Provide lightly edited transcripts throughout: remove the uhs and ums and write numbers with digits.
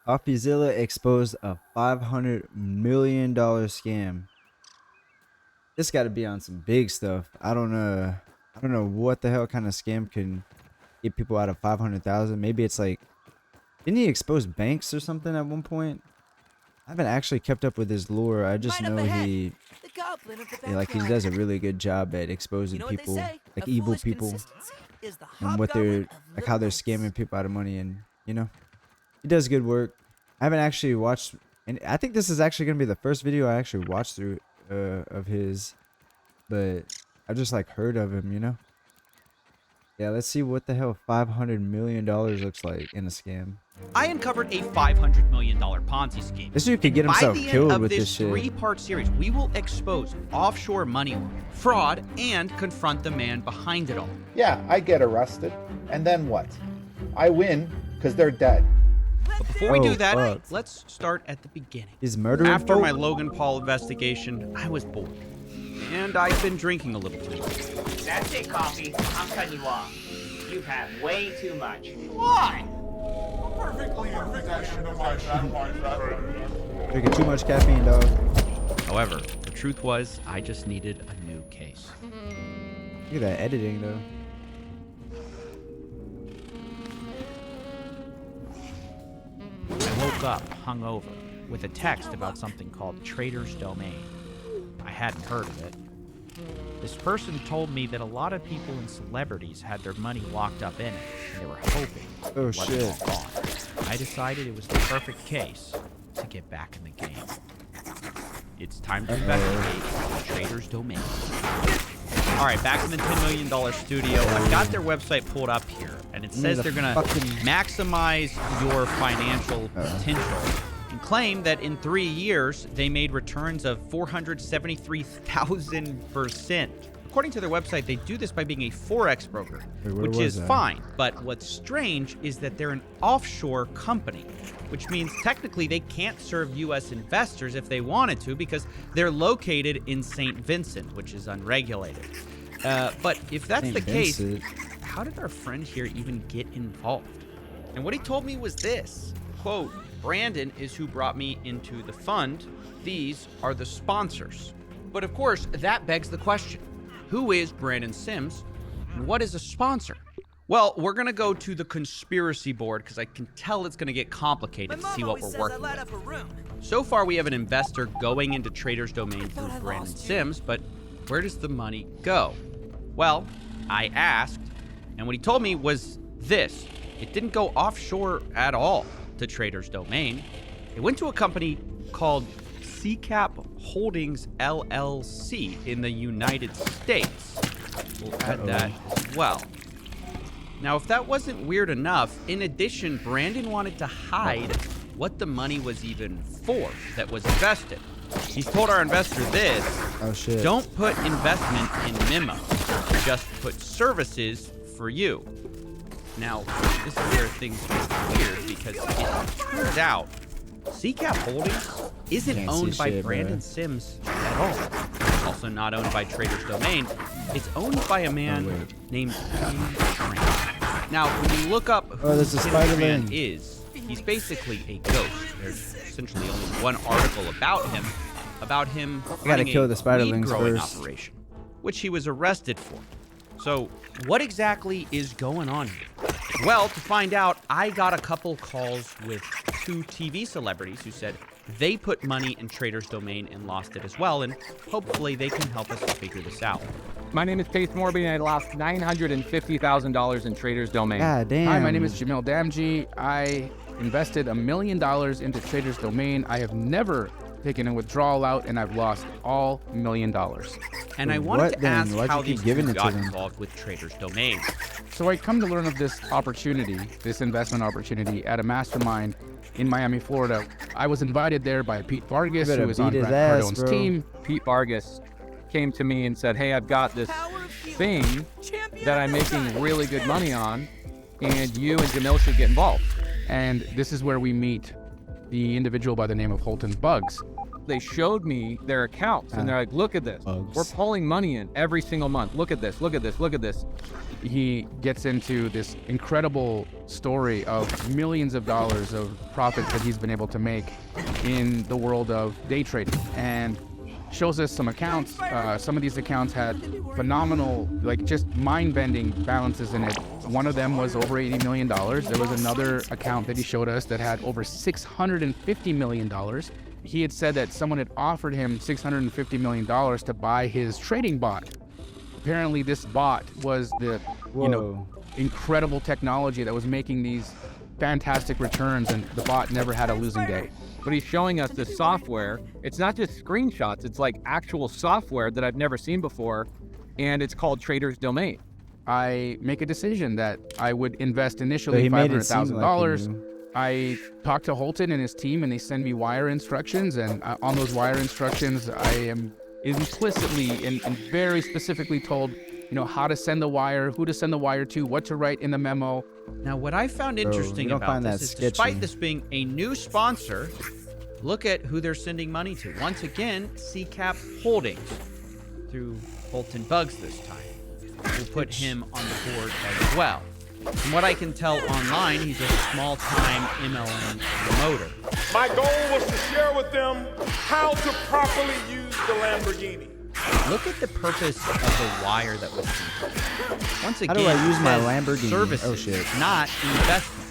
Coffeezilla exposed a $500 million scam. This got to be on some big stuff. I don't know. I don't know what the hell kind of scam can get people out of 500,000. Maybe it's like, didn't he expose banks or something at one point? I haven't actually kept up with his lore. I just know he does a really good job at exposing people, like evil people, and what they're like, how they're scamming people out of money, and he does good work. I haven't actually watched, and I think this is actually gonna be the first video I actually watched through of his, but I just like heard of him. Yeah, let's see what the hell $500 million looks like in a scam. I uncovered a $500 million Ponzi scheme. This dude could get himself killed with this shit. By the end of this 3-part series, we will expose offshore money laundering, fraud, and confront the man behind it all. Yeah, I get arrested. And then what? I win because they're dead. But before we do that, let's start at the beginning. He's murdering After folk? my Logan Paul investigation, I was bored. And I've been drinking a little too much. That's it, Coffee. I'm cutting you off. You've had way too much. Why? Perfectly in possession of my Drinking too much caffeine, dog. However, the truth was, I just needed a new case. Look at that editing, though. I woke up hungover with a text about something called Trader's Domain. I hadn't heard of it. This person told me that a lot of people and celebrities had their money locked up in it, and they were hoping it wasn't all gone. I decided it was the perfect case to get back in the game. It's time to investigate Trader's Domain. All right, back in the $10 million studio. I've got their website pulled up here, and it says they're going to maximize your financial potential and claim that in 3 years, they made returns of 473,000%. According to their website, they do this by being a Forex broker, which is fine. But what's strange is that they're an offshore company, which means technically they can't serve U.S. investors if they wanted to because they're located in St. Vincent, which is unregulated. But if that's the case, how did our friend here even get involved? And what he told me was this, quote, Brandon is who brought me into the fund. These are the sponsors. But of course, that begs the question. Who is Brandon Sims, and what is a sponsor? Well, we're going to go to the conspiracy board because I can tell it's going to get complicated to see what we're working with. So far, we have an investor going into Trader's Domain through Brandon Sims, but where does the money go? Well, I asked, and what he told me was this. It didn't go offshore at all to Trader's Domain. It went to a company called CCAP Holdings LLC in the United States. We'll add that as well. Now, if that wasn't weird enough, in addition, Brandon wanted to hide what the money was even for that was invested. He's told our investor this, don't put investment in memo, just put services for you. Now, this is where things get weird because it turns out CCAP Holdings isn't owned by Brandon Sims at all. It's also not owned by Trader's Domain. It's owned by a man named Tim Tran. Now, when you look up who Tim Tran is, he's basically a ghost. There's essentially only one article about him running a weed growing operation, which he was arrested for. So, what exactly is going on here? Well, to find out, I got a couple calls with 2 TV celebrities who said they put money in Trader's Domain and lost it as well, and hopefully they can help us figure this out. My name is Pace Morby, and I lost $950,000 in Trader's Domain. God damn. Hi, my name is Jamil Damji. I invested $1 million into Trader's Domain. I have never taken a withdrawal out, and I've lost all $1 million. And I wanted to ask how these two got involved with Trader's Domain. So I come to learn of this opportunity, this investment opportunity, at a mastermind in Miami, Florida. I was invited there by Pete Vargas, who is on Grant Cardone's team. Pete Vargas came to me and said, hey, I've got this thing that I'm making really good money on, and you and Jamil should get involved. And this is where we meet the individual by the name of Holton Bugs. They showed me their accounts, and they're like, look at this. We're pulling money in every single month. Look at this, look at this, look at this. he gets into this incredible story of millions of dollars of profits that he's been able to make in the world of day trading, and shows us some accounts. Some of these accounts had phenomenal, like just mind-bending balances in it. One of them was over $80 million. There was another account that he showed us that had over $650 million. He had said that someone had offered him $650 million to buy his trading bot. Apparently this bot was the, incredible technology that was making these fantastic returns, and the bot never had a losing day. But he's showing us this software. It's not just screenshots, it's like actual software that I've never seen before, and it's called Trader's Domain. I make a decision that I would invest initially $500,000. I talked to Holton and his team, and they send me wire instructions, and on those wire instructions, I am implicitly and very specifically told, how to send the wire, who to send the wire to, what to write in the memo. Now, what I found interesting about this is, despite this being a new sponsor, look at who they're sending money to. Once again, CCAP Holdings, through Holton Bugs this time. We'll put him on the board as well. From what I can tell online, he's a small-time MLM promoter. My goal was to share with them how to properly use the Lamborghini. Look at the purpose of the wire that was sent. Once again, how do I use my says Lamborghini? Services, Oh shit. not investment,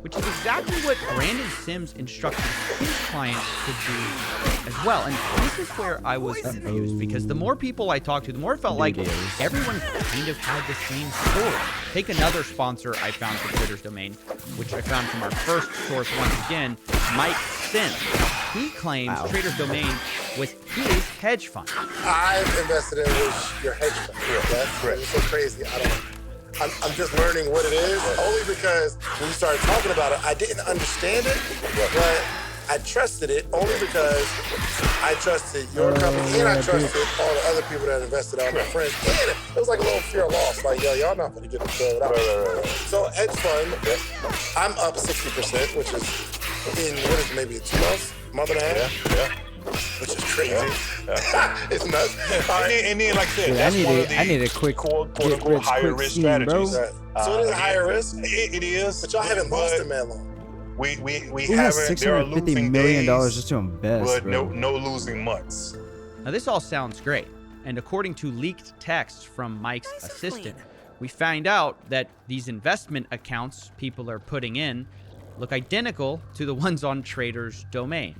which is exactly what Brandon Sims instructed his clients to do as well. And this is where I was confused, because the more people I talked to, the more it felt like everyone kind of had the same story. Take another sponsor I found for Trader's Domain, which I found from our first source once again, Mike Sims. He claims Trader's Domain was his hedge fund. I've invested in your hedge fund. Yeah, that's correct. It's so crazy. I'm just learning what it is, only because when you started talking about it, I didn't understand it, but I trusted it only because I trusted your company and I trusted all the other people that invested, all my friends. And it was like a little fear of loss, like, yo, y'all not gonna get the bailed out. So hedge fund, I'm up 60%, which is in, what is it, maybe 2 months, month and a half? Which is crazy. It's nuts. And then, like I said, Dude, that's one of the I need a quick quote-unquote higher risk strategies. Right. So it is a higher risk? It is. But y'all haven't lost in that long. We Who has haven't. There are $650 losing million days, just to invest, but bro? no losing months. Now, this all sounds great. And according to leaked texts from Mike's assistant, we find out that these investment accounts people are putting in look identical to the ones on Trader's Domain.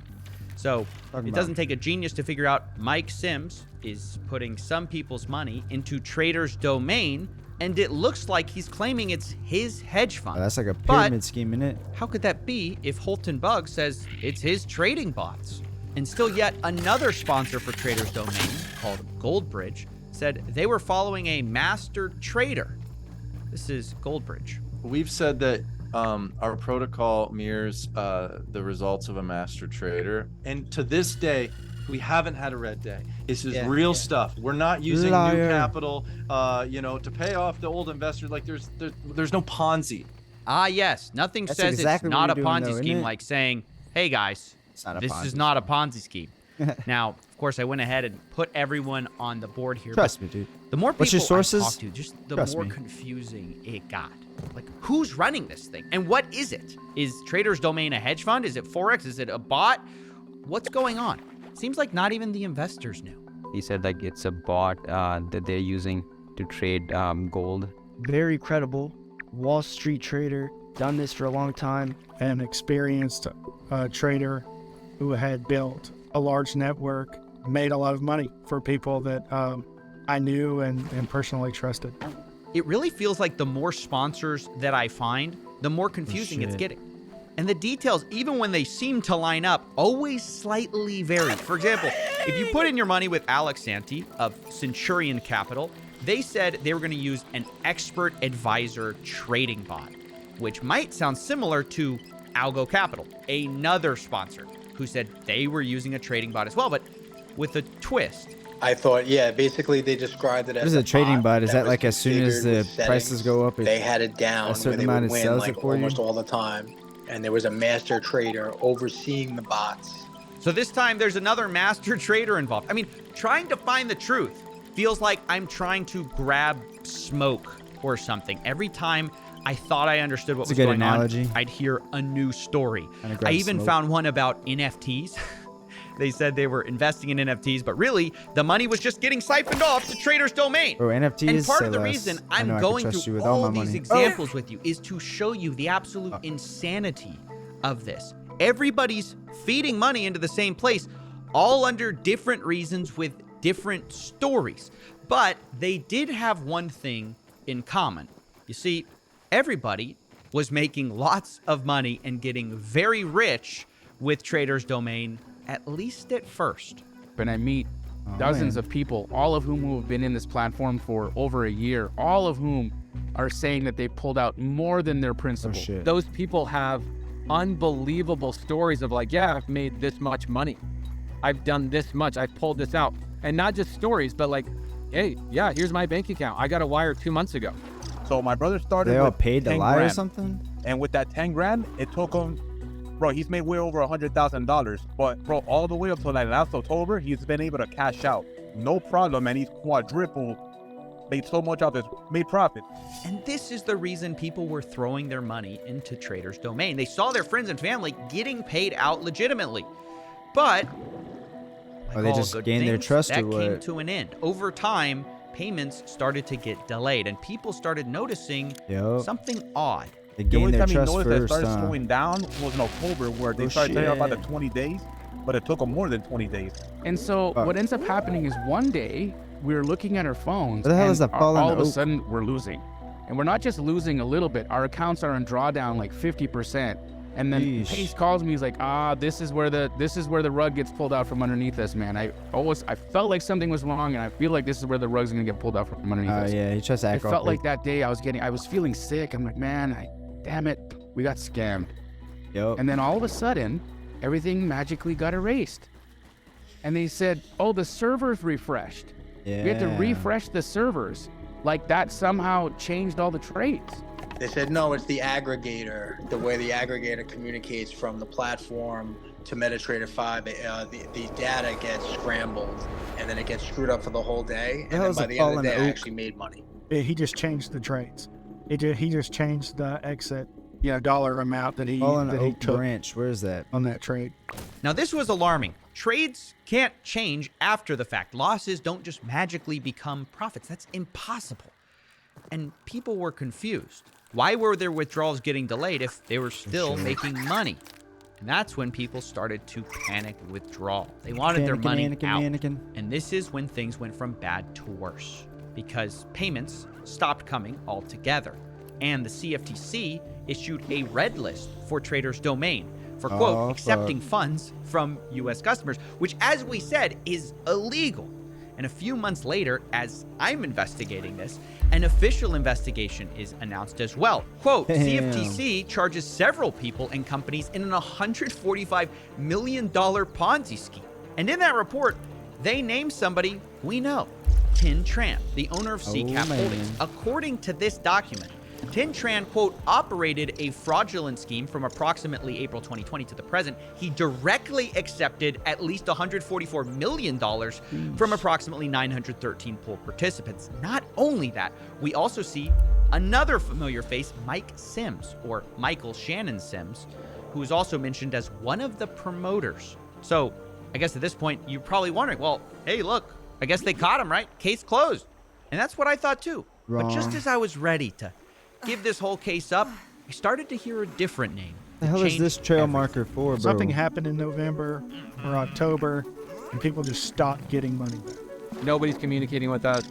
So it doesn't take a genius to figure out Mike Sims is putting some people's money into Trader's Domain, and it looks like he's claiming it's his hedge fund. That's like a pyramid scheme, isn't it? How could that be if Holton Bug says it's his trading bots? And still yet another sponsor for Trader's Domain, called Goldbridge, said they were following a master trader. This is Goldbridge. We've said that our protocol mirrors the results of a master trader, and to this day we haven't had a red day. This is real stuff. We're not using new capital to pay off the old investors. Like there's no Ponzi. Ah, yes, nothing says it's not a Ponzi scheme like saying, hey guys, this is not a Ponzi scheme. Now, of course, I went ahead and put everyone on the board here. Trust me, dude. The more people What's your sources? I talked to, just the more confusing it got. Like, who's running this thing? And what is it? Is Trader's Domain a hedge fund? Is it Forex? Is it a bot? What's going on? Seems like not even the investors knew. He said like it's a bot that they're using to trade gold. Very credible. Wall Street trader, done this for a long time. An experienced trader who had built a large network, made a lot of money for people that I knew and personally trusted. It really feels like the more sponsors that I find, the more confusing it's getting. And the details, even when they seem to line up, always slightly vary. For example, if you put in your money with Alex Santi of Centurion Capital, they said they were going to use an expert advisor trading bot, which might sound similar to Algo Capital, another sponsor, who said they were using a trading bot as well, but with a twist. I thought, basically they described it as what is a trading bot? Is that like as soon as the prices go up, they had it down a certain where they amount would it win sells like it for almost you? all the time. And there was a master trader overseeing the bots. So this time there's another master trader involved. I mean, trying to find the truth feels like I'm trying to grab smoke or something. Every time I thought I understood what That's was a good going analogy. on, I'd hear a new story. Kinda I grab even smoke. found one about NFTs. They said they were investing in NFTs, but really, the money was just getting siphoned off to Trader's Domain. Bro, NFTs. And part say of the less. reason I know I'm I can going trust you through with all all my these money. examples with you is to show you the absolute insanity of this. Everybody's feeding money into the same place, all under different reasons with different stories. But they did have one thing in common. You see, everybody was making lots of money and getting very rich with Trader's Domain, at least at first. And I meet dozens of people, all of whom have been in this platform for over a year, all of whom are saying that they pulled out more than their principal. Those people have unbelievable stories of like, yeah, I've made this much money. I've done this much. I've pulled this out. And not just stories, but like, hey, yeah, here's my bank account. I got a wire 2 months ago. So my brother started They all with paid to 10 lie or grand. something? And with that 10 grand, it took him, bro, he's made way over $100,000. But bro, all the way up to like last October, he's been able to cash out. No problem, and he's quadrupled, made so much of it, made profit. And this is the reason people were throwing their money into Trader's Domain. They saw their friends and family getting paid out legitimately. But like Or they all just good gained their things, trust that or came what? to an end. Over time, payments started to get delayed, and people started noticing something odd. They The gained only their time he trust noticed that it first, started slowing down was in October, where they started telling about the 20 days, but it took them more than 20 days. And so what ends up happening is one day we're looking at our phones What the hell and is that fallen all of a oak? sudden we're losing. And we're not just losing a little bit. Our accounts are in drawdown like 50%. And then Yeesh. Pace calls me, he's like, this is where the rug gets pulled out from underneath us, man. I felt like something was wrong, and I feel like this is where the rug's gonna get pulled out from underneath us. Yeah, he tries to I act felt awkward. like that day I was feeling sick. I'm like, man, damn it, we got scammed. And then all of a sudden, everything magically got erased. And they said, oh, the servers refreshed. We had to Yeah. refresh the servers. Like that somehow changed all the trades. They said, no, it's the aggregator. The way the aggregator communicates from the platform to MetaTrader 5, the data gets scrambled, and then it gets screwed up for the whole day. And then by the end of the day, I actually made money. Yeah, he just changed the trades. He just changed the exit, dollar amount that he Fallen Oak took Branch, where is that? on that trade. Now, this was alarming. Trades can't change after the fact. Losses don't just magically become profits. That's impossible. And people were confused. Why were their withdrawals getting delayed if they were still making money? And that's when people started to panic withdrawal. They wanted their money out. And this is when things went from bad to worse, because payments stopped coming altogether. And the CFTC issued a red list for Trader's Domain for, quote, accepting funds from U.S. customers, which, as we said, is illegal. And a few months later, as I'm investigating this, an official investigation is announced as well. Quote, CFTC charges several people and companies in an $145 million Ponzi scheme. And in that report, they name somebody we know, Tin Tran, the owner of CCAP Holdings. According to this document, Tin Tran, quote, operated a fraudulent scheme from approximately April 2020 to the present. He directly accepted at least $144 million from approximately 913 pool participants. Not only that, we also see another familiar face, Mike Sims, or Michael Shannon Sims, who is also mentioned as one of the promoters. So I guess at this point, you're probably wondering, well, hey, look, I guess they caught him, right? Case closed. And that's what I thought too. But just as I was ready to give this whole case up, I started to hear a different name. The hell is this trail marker for, bro? Something happened in November or October, and people just stopped getting money. Nobody's communicating with us.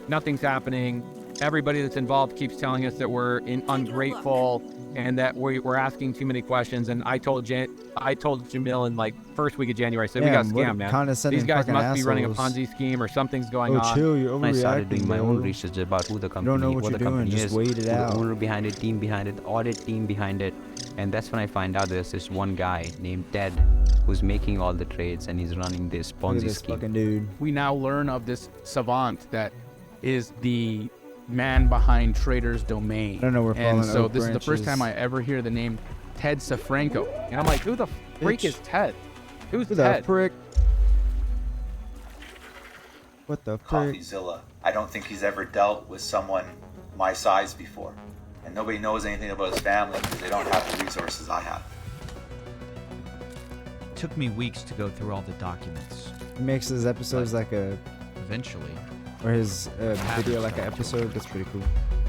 Nothing's happening. Everybody that's involved keeps telling us that we're ungrateful and that we're asking too many questions. And I told Jamil in like first week of January, I said, we got scammed, man. These guys must be running a Ponzi scheme or something's going on. Chill, you're overreacting, I started doing my own bro. research about who the You company, don't know what the you're doing, company just is, wait it who out. the owner behind it, team behind it, audit team behind it. And that's when I find out there's this one guy named Ted who's making all the trades and he's running this Ponzi scheme. Fucking dude. We now learn of this savant that is the man behind Trader's Domain. I don't know where And Fallen so Oak this is the first Branch time I ever hear the name Ted Safranco. And I'm like, who the freak is Ted? Who's Who Ted? the prick? What the frick? Coffeezilla. I don't think he's ever dealt with someone my size before. And nobody knows anything about his family because they don't have the resources I have. It took me weeks to go through all the documents. He makes his episodes like a... Eventually. Or his video like an episode. That's pretty cool.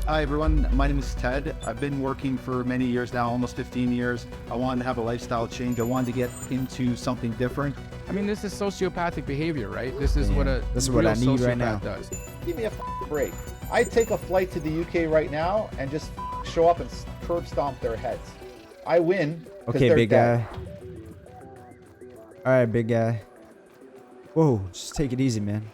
Hi everyone, my name is Ted. I've been working for many years now, almost 15 years. I wanted to have a lifestyle change. I wanted to get into something different. I mean, this is sociopathic behavior, right? This is what a this is what I need right now. Does. Give me a break. I'd take a flight to the UK right now and just show up and curb stomp their heads. I win. Okay, big guy. All right, big guy. Whoa, just take it easy, man.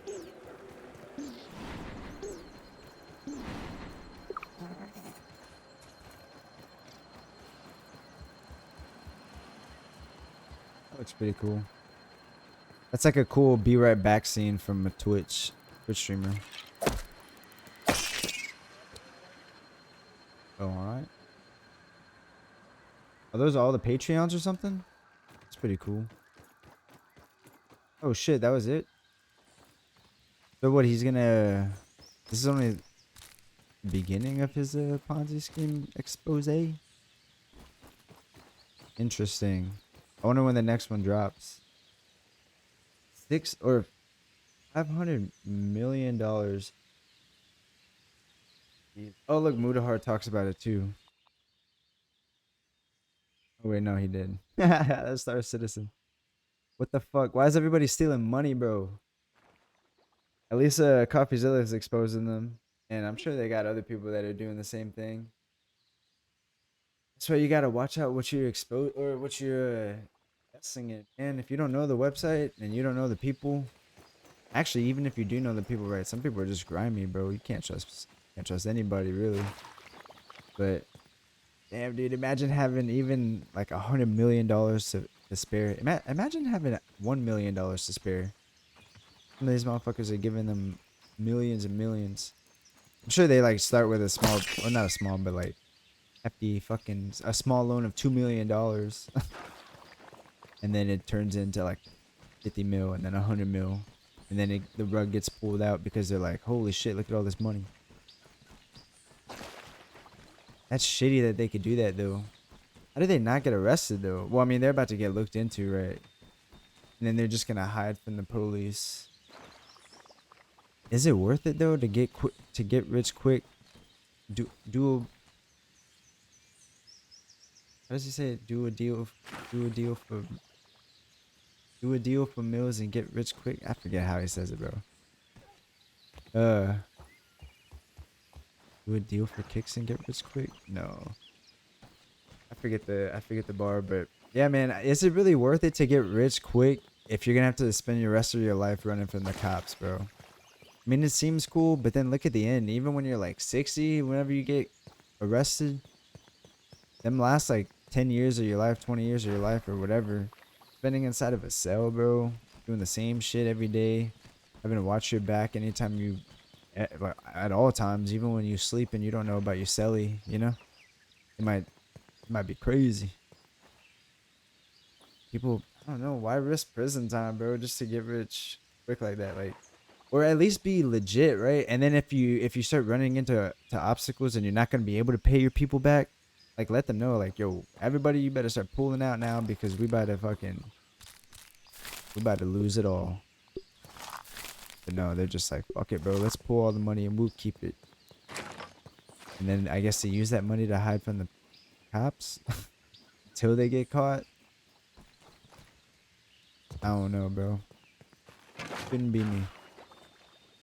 Looks pretty cool. That's like a cool be right back scene from a Twitch streamer. Oh, alright. Are those all the Patreons or something? That's pretty cool. Oh shit, that was it? So what, he's gonna... This is only the beginning of his Ponzi scheme expose? Interesting. I wonder when the next one drops. $600 million. Oh look, Mudahar talks about it too. Oh wait, no, he did. That's Star Citizen. What the fuck? Why is everybody stealing money, bro? At least Coffeezilla is exposing them, and I'm sure they got other people that are doing the same thing. That's why you gotta watch out what you're expose or what you're investing in. And if you don't know the website and you don't know the people, actually, even if you do know the people, right? Some people are just grimy, bro. You can't trust anybody really. But damn, dude, imagine having even like $100 million to spare. Imagine having $1 million to spare. Some of these motherfuckers are giving them millions and millions. I'm sure they like start with a small, or not a small, but like hefty fucking a small loan of $2 million. And then it turns into like 50 mil and then 100 mil. And then the rug gets pulled out because they're like, holy shit, look at all this money. That's shitty that they could do that though. How did they not get arrested though? Well, I mean, they're about to get looked into, right? And then they're just gonna hide from the police. Is it worth it though to get rich quick? How does he say it? Do a deal for meals and get rich quick. I forget how he says it, bro. Do a deal for kicks and get rich quick. No, I forget the bar, but yeah, man, is it really worth it to get rich quick if you're gonna have to spend the rest of your life running from the cops, bro? I mean, it seems cool, but then look at the end. Even when you're like 60, whenever you get arrested, them last like 10 years of your life, 20 years of your life, or whatever, spending inside of a cell, bro, doing the same shit every day, having to watch your back anytime you, at all times, even when you sleep and you don't know about your celly, you know, it might be crazy. People, I don't know, why risk prison time, bro, just to get rich quick like that, like, or at least be legit, right? And then if you start running into obstacles and you're not gonna be able to pay your people back, like, let them know, like, yo, everybody, you better start pulling out now because we about to lose it all. But no, they're just like, fuck it, bro, let's pull all the money and we'll keep it. And then I guess they use that money to hide from the cops until they get caught. I don't know, bro. Couldn't be me.